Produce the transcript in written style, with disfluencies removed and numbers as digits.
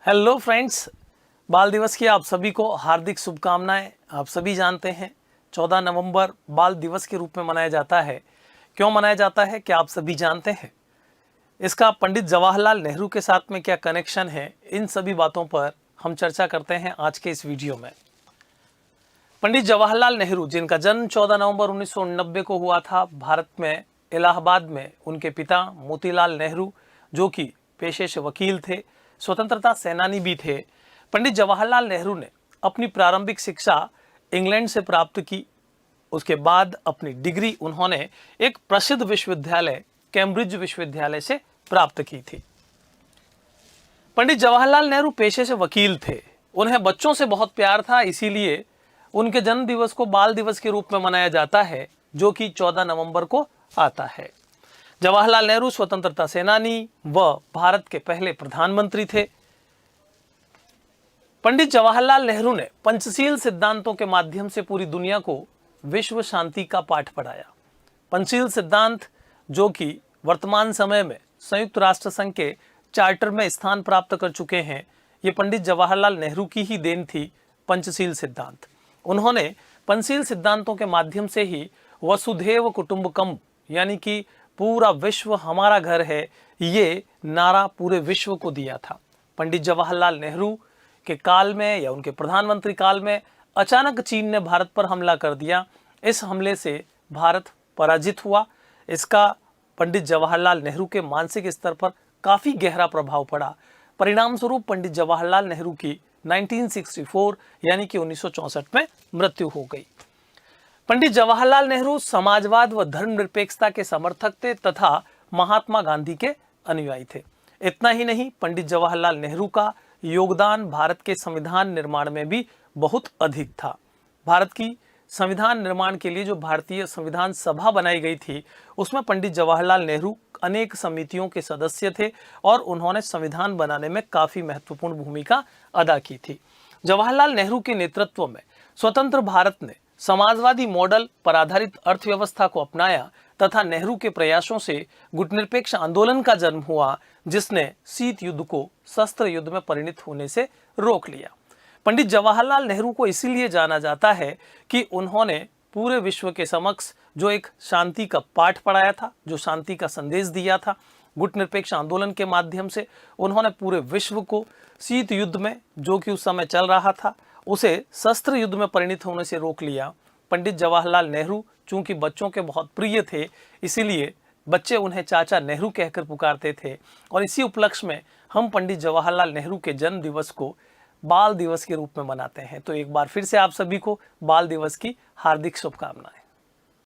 Hello friends, बाल दिवस की आप सभी को हार्दिक शुभकामनाएं। आप सभी जानते हैं 14 नवंबर बाल दिवस के रूप में मनाया जाता है। क्यों मनाया जाता है क्या आप सभी जानते हैं? इसका पंडित जवाहरलाल नेहरू के साथ में क्या कनेक्शन है, इन सभी बातों पर हम चर्चा करते हैं आज के इस वीडियो में। पंडित जवाहरलाल नेहरू, जिनका जन्म 14 नवंबर 1990 को हुआ था भारत में इलाहाबाद में, उनके पिता मोतीलाल नेहरू जो कि पेशे से वकील थे, स्वतंत्रता सेनानी भी थे। पंडित जवाहरलाल नेहरू ने अपनी प्रारंभिक शिक्षा इंग्लैंड से प्राप्त की। उसके बाद अपनी डिग्री उन्होंने एक प्रसिद्ध विश्वविद्यालय कैम्ब्रिज विश्वविद्यालय से प्राप्त की थी। पंडित जवाहरलाल नेहरू पेशे से वकील थे। उन्हें बच्चों से बहुत प्यार था, इसीलिए उनके जन्म दिवस को बाल दिवस के रूप में मनाया जाता है, जो कि 14 नवंबर को आता है। जवाहरलाल नेहरू स्वतंत्रता सेनानी व भारत के पहले प्रधानमंत्री थे। पंडित जवाहरलाल नेहरू ने पंचशील सिद्धांतों के माध्यम से पूरी दुनिया को विश्व शांति का पाठ पढ़ाया। पंचशील सिद्धांत जो कि वर्तमान समय में संयुक्त राष्ट्र संघ के चार्टर में स्थान प्राप्त कर चुके हैं, ये पंडित जवाहरलाल नेहरू की ही देन थी। पंचशील सिद्धांत, उन्होंने पंचशील सिद्धांतों के माध्यम से ही वसुधैव कुटुंबकम यानी कि पूरा विश्व हमारा घर है, ये नारा पूरे विश्व को दिया था। पंडित जवाहरलाल नेहरू के काल में या उनके प्रधानमंत्री काल में अचानक चीन ने भारत पर हमला कर दिया। इस हमले से भारत पराजित हुआ। इसका पंडित जवाहरलाल नेहरू के मानसिक स्तर पर काफी गहरा प्रभाव पड़ा। परिणाम स्वरूप पंडित जवाहरलाल नेहरू की 1964 यानी कि 1964 में मृत्यु हो गई। पंडित जवाहरलाल नेहरू समाजवाद व धर्मनिरपेक्षता के समर्थक थे तथा महात्मा गांधी के अनुयायी थे। इतना ही नहीं, पंडित जवाहरलाल नेहरू का योगदान भारत के संविधान निर्माण में भी बहुत अधिक था। भारत की संविधान निर्माण के लिए जो भारतीय संविधान सभा बनाई गई थी, उसमें पंडित जवाहरलाल नेहरू अनेक समितियों के सदस्य थे और उन्होंने संविधान बनाने में काफी महत्वपूर्ण भूमिका अदा की थी। जवाहरलाल नेहरू के नेतृत्व में स्वतंत्र भारत ने समाजवादी मॉडल पर आधारित अर्थव्यवस्था को अपनाया तथा नेहरू के प्रयासों से गुटनिरपेक्ष आंदोलन का जन्म हुआ, जिसने शीत युद्ध को शस्त्र युद्ध में परिणत होने से रोक लिया। पंडित जवाहरलाल नेहरू को इसीलिए जाना जाता है कि उन्होंने पूरे विश्व के समक्ष जो एक शांति का पाठ पढ़ाया था, जो शांति का संदेश दिया था, गुटनिरपेक्ष आंदोलन के माध्यम से उन्होंने पूरे विश्व को शीत युद्ध में, जो कि उस समय चल रहा था, उसे शस्त्र युद्ध में परिणत होने से रोक लिया। पंडित जवाहरलाल नेहरू चूंकि बच्चों के बहुत प्रिय थे, इसीलिए बच्चे उन्हें चाचा नेहरू कहकर पुकारते थे और इसी उपलक्ष्य में हम पंडित जवाहरलाल नेहरू के जन्म दिवस को बाल दिवस के रूप में मनाते हैं। तो एक बार फिर से आप सभी को बाल दिवस की हार्दिक शुभकामनाएं।